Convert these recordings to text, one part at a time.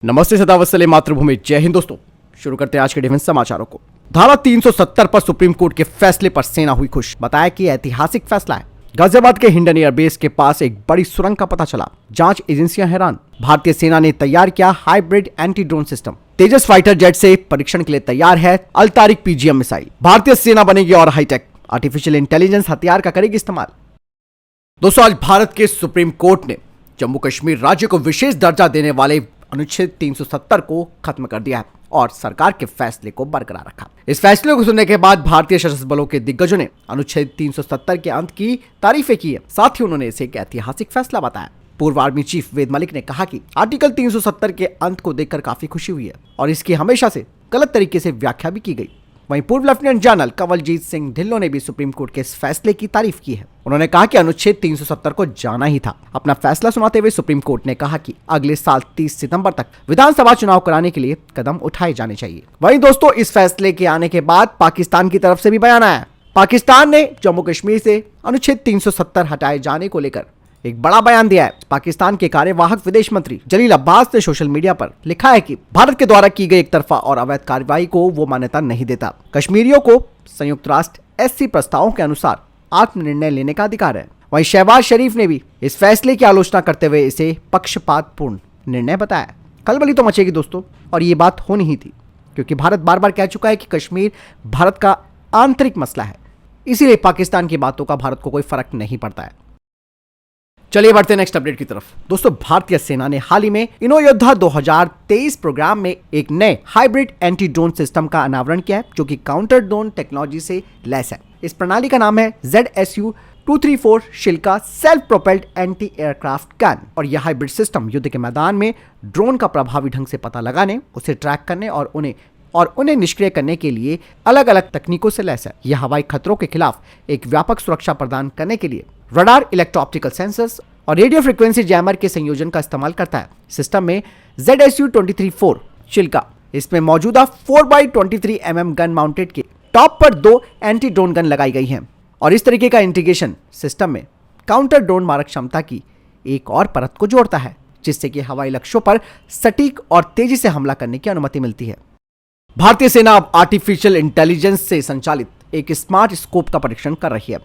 नमस्ते, सदावत्सले मातृभूमि, जय हिंद। दोस्तों, शुरू करते हैं आज के डिफेंस समाचारों को। धारा 370 पर सुप्रीम कोर्ट के फैसले पर सेना हुई खुश। बताया कि ऐतिहासिक फैसला है। गाजियाबाद के हिंडन एयरबेस के पास एक बड़ी सुरंग का पता चला। जांच एजेंसियां हैरान। भारतीय सेना ने तैयार किया हाइब्रिड एंटी ड्रोन सिस्टम। तेजस फाइटर जेट से परीक्षण के लिए तैयार है अल्तारिक पीजीएम मिसाइल। भारतीय सेना बनेगी और हाईटेक। आर्टिफिशियल इंटेलिजेंस हथियार का करेगी इस्तेमाल। दोस्तों, आज भारत के सुप्रीम कोर्ट ने जम्मू कश्मीर राज्य को विशेष दर्जा देने वाले अनुच्छेद 370 को खत्म कर दिया है और सरकार के फैसले को बरकरार रखा। इस फैसले को सुनने के बाद भारतीय सशस्त्र बलों के दिग्गजों ने अनुच्छेद 370 के अंत की तारीफें की है। साथ ही उन्होंने इसे एक ऐतिहासिक फैसला बताया। पूर्व आर्मी चीफ वेद मलिक ने कहा कि आर्टिकल 370 के अंत को देखकर काफी खुशी हुई है और इसकी हमेशा से गलत तरीके से व्याख्या भी की गई। वहीं पूर्व लेफ्टिनेंट जनरल कंवलजीत सिंह ढिल्लों ने भी सुप्रीम कोर्ट के इस फैसले की तारीफ की है। उन्होंने कहा कि अनुच्छेद 370 को जाना ही था। अपना फैसला सुनाते हुए सुप्रीम कोर्ट ने कहा कि अगले साल 30 सितंबर तक विधानसभा चुनाव कराने के लिए कदम उठाए जाने चाहिए। वहीं दोस्तों, इस फैसले के आने के बाद पाकिस्तान की तरफ से भी बयान आया। पाकिस्तान ने जम्मू कश्मीर से अनुच्छेद 370 हटाए जाने को लेकर एक बड़ा बयान दिया है। पाकिस्तान के कार्यवाहक विदेश मंत्री जलील अब्बास ने सोशल मीडिया पर लिखा है कि भारत के द्वारा की गई एक तरफा और अवैध कार्रवाई को वो मान्यता नहीं देता। कश्मीरियों को संयुक्त राष्ट्र SC प्रस्तावों के अनुसार आत्मनिर्णय लेने का अधिकार है। वहीं शहबाज शरीफ ने भी इस फैसले की आलोचना करते हुए इसे पक्षपातपूर्ण निर्णय बताया। खलबली तो मचेगी दोस्तों, और ये बात होनी ही थी, क्योंकि भारत बार बार कह चुका है कि कश्मीर भारत का आंतरिक मसला है। इसीलिए पाकिस्तान की बातों का भारत को कोई फर्क नहीं पड़ता है। चलिए बढ़ते हैं नेक्स्ट अपडेट की तरफ। दोस्तों, भारतीय सेना ने हाल ही में इनो योद्धा 2023 प्रोग्राम में एक नए हाइब्रिड एंटी ड्रोन सिस्टम का अनावरण किया है, जो कि काउंटर ड्रोन टेक्नोलॉजी से लैस है। इस प्रणाली का नाम है ZSU-234 शिल्का self propelled anti aircraft gun और यह हाइब्रिड सिस्टम युद्ध के मैदान में ड्रोन का प्रभावी ढंग से पता लगाने, उसे ट्रैक करने और उन्हें निष्क्रिय करने के लिए अलग अलग तकनीकों से लैस है। यह हवाई खतरों के खिलाफ एक व्यापक सुरक्षा प्रदान करने के लिए रडार, इलेक्ट्रो ऑप्टिकल सेंसर्स और रेडियो फ्रीक्वेंसी जैमर के संयोजन का इस्तेमाल करता है। सिस्टम में ZSU-234 शिल्का, इसमें मौजूदा 4x23 mm गन माउंटेड के टॉप पर 2 एंटी ड्रोन गन लगाई गई हैं और इस तरीके का इंटीग्रेशन सिस्टम में काउंटर ड्रोन मारक क्षमता की एक और परत को जोड़ता है, जिससे कि हवाई लक्ष्यों पर सटीक और तेजी से हमला करने की अनुमति मिलती है। भारतीय सेना अब आर्टिफिशियल इंटेलिजेंस से संचालित एक स्मार्ट स्कोप का परीक्षण कर रही है।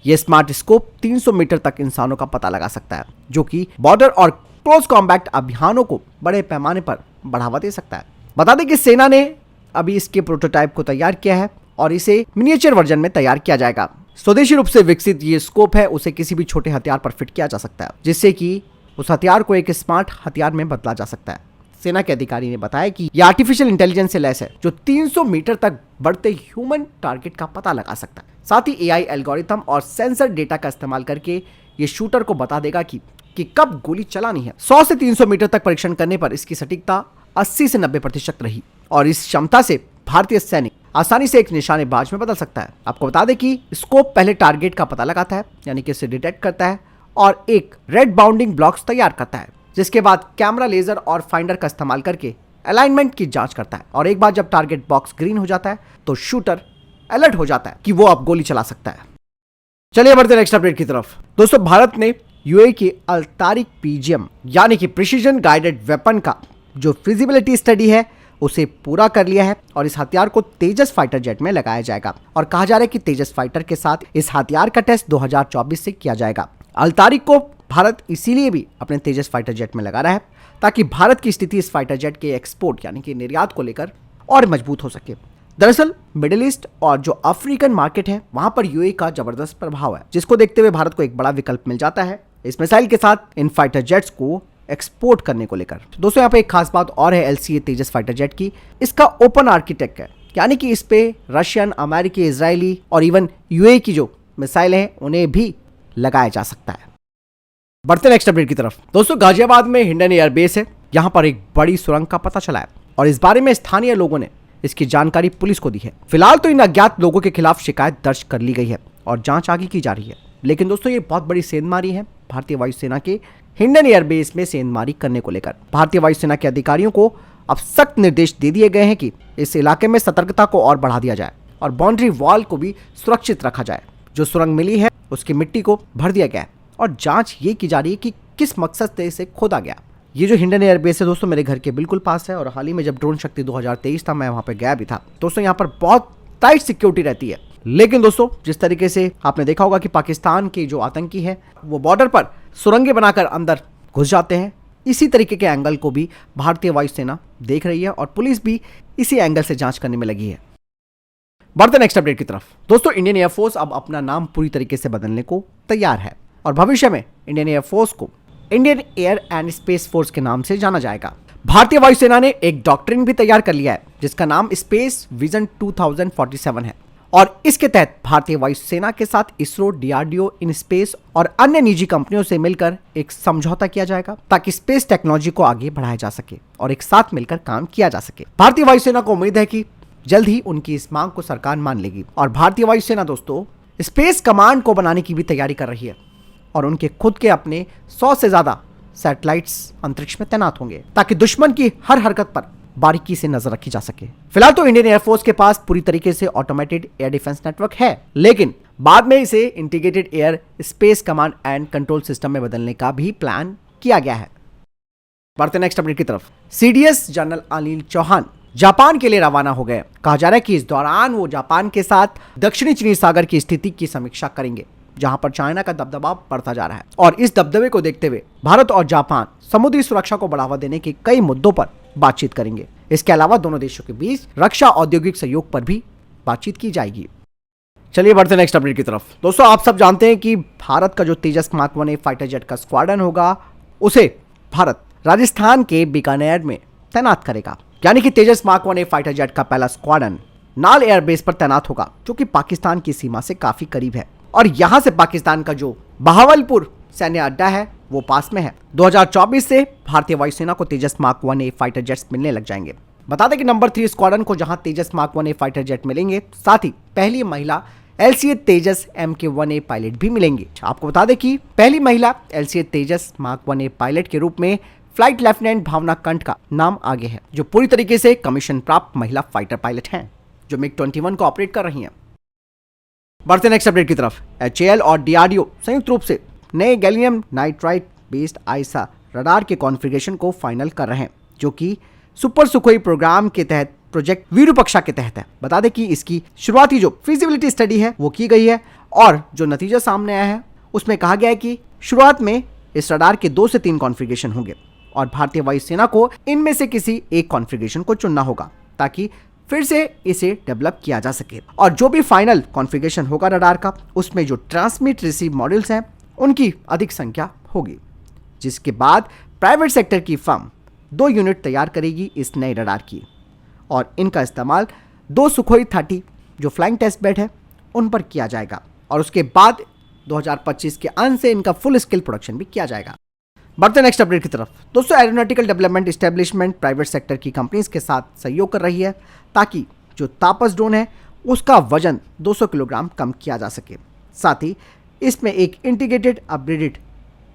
यह स्मार्ट स्कोप 300 मीटर तक इंसानों का पता लगा सकता है, जो कि बॉर्डर और क्लोज कॉम्बैट अभियानों को बड़े पैमाने पर बढ़ावा दे सकता है। बता दें कि सेना ने अभी इसके प्रोटोटाइप को तैयार किया है और इसे मिनिएचर वर्जन में तैयार किया जाएगा। स्वदेशी रूप से विकसित ये स्कोप है, उसे किसी भी छोटे हथियार पर फिट किया जा सकता है, जिससे कि उस हथियार को एक स्मार्ट हथियार में बदला जा सकता है। सेना के अधिकारी ने बताया कि यह आर्टिफिशियल इंटेलिजेंस से लैस है, जो 300 मीटर तक बढ़ते ह्यूमन टारगेट का पता लगा सकता है। साथ ही AI एल्गोरिथम और सेंसर डेटा का इस्तेमाल करके ये शूटर को बता देगा कि कब गोली चलानी है। 100 से 300 मीटर तक परीक्षण करने पर इसकी सटीकता 80 से 90% रही और इस क्षमता से भारतीय सैनिक आसानी से एक निशानेबाज में बदल सकता है। आपको बता दें कि स्कोप पहले टारगेट का पता लगाता है, यानी कि इसे डिटेक्ट करता है और एक रेड बाउंडिंग ब्लॉक्स तैयार करता है, जिसके बाद कैमरा, लेजर और फाइंडर का इस्तेमाल करके अलाइनमेंट की जांच करता है और एक बार जब टारगेट बॉक्स ग्रीन हो जाता है तो शूटर अलर्ट हो जाता है कि वो अब गोली चला सकता है। चलिए बढ़ते हैं नेक्स्ट अपडेट की तरफ। दोस्तों, भारत ने UAE की अल्तारिक PGM यानी कि प्रिसीजन गाइडेड वेपन का जो फिजिबिलिटी स्टडी है उसे पूरा कर लिया है और इस हथियार को तेजस फाइटर जेट में लगाया जाएगा और कहा जा रहा है कि तेजस फाइटर के साथ इस हथियार का टेस्ट 2024 से किया जाएगा। अल्तारिक को भारत इसीलिए भी अपने तेजस फाइटर जेट में लगा रहा है ताकि भारत की स्थिति इस फाइटर जेट के एक्सपोर्ट यानी कि निर्यात को लेकर और मजबूत हो सके। दरअसल मिडिल ईस्ट और जो अफ्रीकन मार्केट है वहां पर UAE का जबरदस्त प्रभाव है, जिसको देखते हुए भारत को एक बड़ा विकल्प मिल जाता है इस मिसाइल के साथ इन फाइटर जेट्स को एक्सपोर्ट करने को लेकर। दोस्तों, यहाँ पे एक खास बात और है LCA तेजस फाइटर जेट की। इसका ओपन आर्किटेक्ट है, यानी कि इस पे रशियन, अमेरिकी, इजरायली और इवन UAE की जो मिसाइल है उन्हें भी लगाया जा सकता है। बढ़ते नेक्स्ट अपडेट की तरफ। दोस्तों, गाजियाबाद में हिंडन एयरबेस है, यहाँ पर एक बड़ी सुरंग का पता चला है और इस बारे में स्थानीय लोगों ने इसकी जानकारी पुलिस को दी है। फिलहाल तो इन अज्ञात लोगों के खिलाफ शिकायत दर्ज कर ली गई है और जांच आगे की जा रही है। लेकिन दोस्तों, ये बहुत बड़ी सेंधमारी है भारतीय वायुसेना के हिंडन एयरबेस में सेंधमारी करने को लेकर। भारतीय वायुसेना के अधिकारियों को अब सख्त निर्देश दे दिए गए हैं कि इस इलाके में सतर्कता को और बढ़ा दिया जाए और बाउंड्री वॉल को भी सुरक्षित रखा जाए। जो सुरंग मिली है उसकी मिट्टी को भर दिया गया है और जांच ये की जा रही है कि किस मकसद से इसे खोदा गया। ये जो हिंडन एयरबेस है दोस्तों मेरे घर के बिल्कुल पास है और हाल ही में जब ड्रोन शक्ति 2023 था मैं वहां पे गया भी था। दोस्तों यहाँ पर बहुत टाइट सिक्योरिटी रहती है, लेकिन दोस्तों जिस तरीके से आपने देखा होगा कि पाकिस्तान के जो आतंकी हैं वो बॉर्डर पर सुरंगें बनाकर अंदर घुस जाते हैं, इसी तरीके के एंगल को भी भारतीय वायुसेना देख रही है और पुलिस भी इसी एंगल से जांच करने में लगी है। बढ़ते नेक्स्ट अपडेट की तरफ। दोस्तों इंडियन एयरफोर्स अब अपना नाम पूरी तरीके से बदलने को तैयार है और भविष्य में इंडियन एयरफोर्स को Indian air and space force के नाम से जाना जाएगा। भारतीय वायुसेना ने एक डॉक्ट्रिन भी तैयार कर लिया है जिसका नाम स्पेस विजन 2047 है और इसके तहत भारतीय वायुसेना के साथ इसरो, डीआरडीओ, इन स्पेस और अन्य निजी कंपनियों से मिलकर एक समझौता किया जाएगा ताकि स्पेस टेक्नोलॉजी को आगे बढ़ाया जा सके और एक साथ मिलकर काम किया जा सके। भारतीय वायुसेना को उम्मीद है कि जल्द ही उनकी इस मांग को सरकार मान लेगी और भारतीय वायुसेना दोस्तों स्पेस कमांड को बनाने की भी तैयारी कर रही है और उनके खुद के अपने 100 से ज्यादा सैटेलाइट्स अंतरिक्ष में तैनात होंगे ताकि दुश्मन की हर हरकत पर बारीकी से नजर रखी जा सके। फिलहाल तो इंडियन एयरफोर्स के पास पूरी तरीके से ऑटोमेटेड एयर डिफेंस नेटवर्क है, लेकिन बाद में इसे integrated air space command and control system में बदलने का भी प्लान किया गया है। बढ़ते नेक्स्ट अपडेट की तरफ। CDS general Anil Chauhan Japan के लिए रवाना हो गए। कहा जा रहा है कि इस दौरान वो जापान के साथ दक्षिणी चीनी सागर की स्थिति की समीक्षा करेंगे जहां पर चाइना का दबदबा बढ़ता जा रहा है और इस दबदबे को देखते हुए भारत और जापान समुद्री सुरक्षा को बढ़ावा देने के कई मुद्दों पर बातचीत करेंगे। इसके अलावा दोनों देशों के बीच रक्षा औद्योगिक सहयोग पर भी बातचीत की जाएगी। चलिए बढ़ते नेक्स्ट अपडेट की तरफ। दोस्तों आप सब जानते हैं कि भारत का जो तेजस मार्क 1A फाइटर जेट का स्क्वाड्रन होगा उसे भारत राजस्थान के बीकानेर में तैनात करेगा, यानी कि तेजस मार्क 1A फाइटर जेट का पहला स्क्वाड्रन नाल एयरबेस पर तैनात होगा जो कि पाकिस्तान की सीमा से काफी करीब है और यहां से पाकिस्तान का जो बहावलपुर सैन्य अड्डा है वो पास में है। 2024 से भारतीय वायुसेना को तेजस मार्क 1A फाइटर जेट्स मिलने लग जाएंगे। बता दें कि नंबर 3 स्क्वाड्रन को जहां तेजस मार्क 1A फाइटर जेट मिलेंगे, साथ ही पहली महिला LCA तेजस MK1A पायलट भी मिलेंगे। आपको बता दें कि पहली महिला LCA तेजस मार्क 1A पायलट के रूप में फ्लाइट लेफ्टिनेंट भावना कंठ का नाम आगे है, जो पूरी तरीके से कमीशन प्राप्त महिला फाइटर पायलट हैं जो MiG-21 को ऑपरेट कर रही हैं। बढ़ते नेक्स्ट अपडेट की तरफ। HAL और DRDO संयुक्त रूप से नए gallium nitride based I saw radar के कॉन्फ़िगरेशन को फाइनल कर रहे हैं जो कि सुपर सुखोई प्रोग्राम के तहत प्रोजेक्ट विरूपक्षा के तहत है। बता दें कि इसकी शुरुआती जो फिजिबिलिटी स्टडी है वो की गई है और जो नतीजा सामने आया है उसमें कहा गया है कि शुरुआत में इस रडार के 2 से 3 कॉन्फ़िगरेशन होंगे और भारतीय वायुसेना को इनमें से किसी एक कॉन्फ़िगरेशन को चुनना होगा ताकि फिर से इसे डेवलप किया जा सके और जो भी फाइनल कॉन्फ़िगरेशन होगा रडार का उसमें जो ट्रांसमिट रिसीव मॉड्यूल्स हैं उनकी अधिक संख्या होगी, जिसके बाद प्राइवेट सेक्टर की फर्म 2 यूनिट तैयार करेगी इस नए रडार की और इनका इस्तेमाल 2 सुखोई 30 जो फ्लाइंग टेस्ट बेड है उन पर किया जाएगा और उसके बाद 2025 के अंत से इनका फुल स्केल प्रोडक्शन भी किया जाएगा। बढ़ते नेक्स्ट अपडेट की तरफ। दोस्तों aeronautical development establishment private sector की कंपनीज के साथ सहयोग कर रही है ताकि जो तापस ड्रोन है उसका वजन 200 किलोग्राम कम किया जा सके। साथ ही इसमें एक इंटीग्रेटेड अपग्रेडेड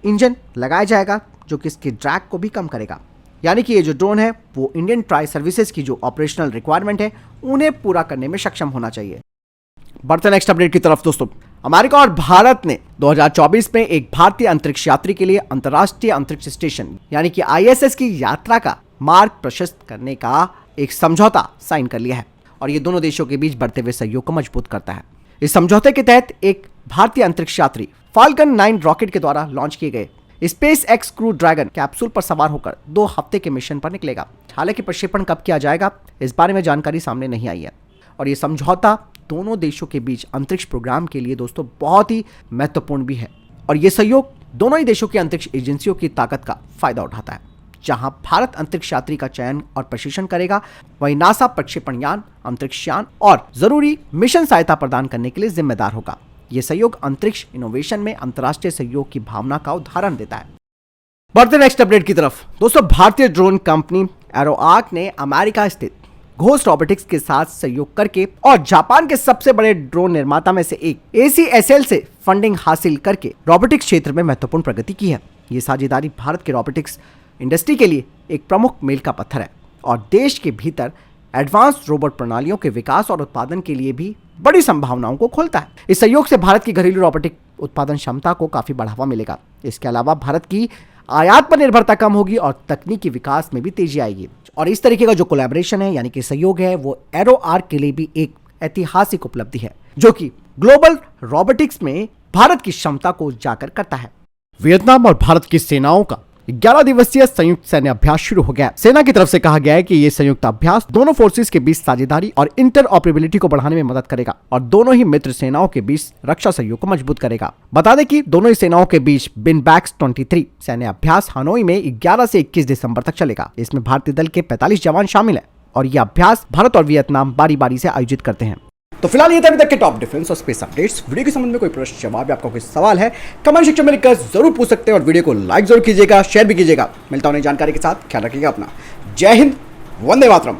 इंजन लगाया जाएगा जो कि इसके ड्रैग को भी कम करेगा, यानी कि ये जो ड्रोन है वो इंडियन ट्राई सर्विसेज की जो ऑपरेशनल रिक्वायरमेंट है उन्हें पूरा करने में सक्षम होना चाहिए। बढ़ते नेक्स्ट अपडेट की तरफ। दोस्तों अमेरिका और भारत ने 2024 में एक भारतीय अंतरिक्ष यात्री के लिए अंतर्राष्ट्रीय अंतरिक्ष स्टेशन यानी कि ISS की यात्रा का मार्ग प्रशस्त करने का एक समझौता साइन कर लिया है और ये दोनों देशों के बीच बढ़ते हुए सहयोग को मजबूत करता है। इस समझौते के तहत एक भारतीय अंतरिक्ष यात्री फाल्कन 9 रॉकेट के द्वारा लॉन्च किए गए SpaceX क्रू ड्रैगन कैप्सूल पर सवार होकर 2 हफ्ते के मिशन पर निकलेगा। हालांकि प्रक्षेपण कब किया जाएगा इस बारे में जानकारी सामने नहीं आई है और ये समझौता दोनों देशों के बीच अंतरिक्ष प्रोग्राम के लिए दोस्तों बहुत ही महत्वपूर्ण भी है और ये सहयोग दोनों ही देशों की अंतरिक्ष एजेंसियों की ताकत का फायदा उठाता है। जहां भारत अंतरिक्ष यात्री का चयन और प्रशिक्षण करेगा, वहीं नासा प्रक्षेपण यान, अंतरिक्ष यान और जरूरी मिशन सहायता प्रदान करने के लिए जिम्मेदार होगा। यह सहयोग अंतरिक्ष इनोवेशन में अंतर्राष्ट्रीय सहयोग की भावना का उदाहरण देता है। बढ़ते नेक्स्ट अपडेट की तरफ। दोस्तों भारतीय ड्रोन कंपनी एरोआर्क ने अमेरिका स्थित घोस्ट रोबोटिक्स के साथ सहयोग करके और जापान के सबसे बड़े ड्रोन निर्माता में से एक ACSL से फंडिंग हासिल करके रोबोटिक्स क्षेत्र में महत्वपूर्ण प्रगति की है। ये साझेदारी भारत के रोबोटिक्स इंडस्ट्री के लिए एक प्रमुख मील का पत्थर है और देश के भीतर एडवांस रोबोट प्रणालियों के विकास और उत्पादन के लिए भी बड़ी संभावनाओं को खोलता है। इस सहयोग से भारत की घरेलू रोबोटिक उत्पादन क्षमता को काफी बढ़ावा मिलेगा। इसके अलावा भारत की आयात पर निर्भरता कम होगी और तकनीकी विकास में भी तेजी आएगी। और इस तरीके का जो कोलैबोरेशन है यानी कि सहयोग है वो एरो आर्क के लिए भी एक ऐतिहासिक उपलब्धि है, जो कि ग्लोबल रोबोटिक्स में भारत की क्षमता को उजागर करता है। वियतनाम और भारत की सेनाओं का 11 दिवसीय संयुक्त सैन्य अभ्यास शुरू हो गया। सेना की तरफ से कहा गया है कि यह संयुक्त अभ्यास दोनों फोर्सेस के बीच साझेदारी और इंटरऑपरेबिलिटी को बढ़ाने में मदद करेगा और दोनों ही मित्र सेनाओं के बीच रक्षा सहयोग को मजबूत करेगा। बता दें कि दोनों ही सेनाओं के बीच बिनबैक्स 23 सैन्य अभ्यास हनोई में 11 से 21 दिसंबर तक चलेगा। इसमें भारतीय दल के 45 जवान शामिल है और यह अभ्यास भारत और वियतनाम बारी बारी से आयोजित करते हैं। तो फिलहाल ये थे अभी तक के टॉप डिफेंस और स्पेस अपडेट्स। वीडियो के संबंध में कोई प्रश्न जवाब या आपका कोई सवाल है कमेंट सेक्शन में लिखकर जरूर पूछ सकते हैं और वीडियो को लाइक जरूर कीजिएगा, शेयर भी कीजिएगा। मिलता हूं नई जानकारी के साथ, ख्याल रखिएगा अपना। जय हिंद, वंदे मातरम।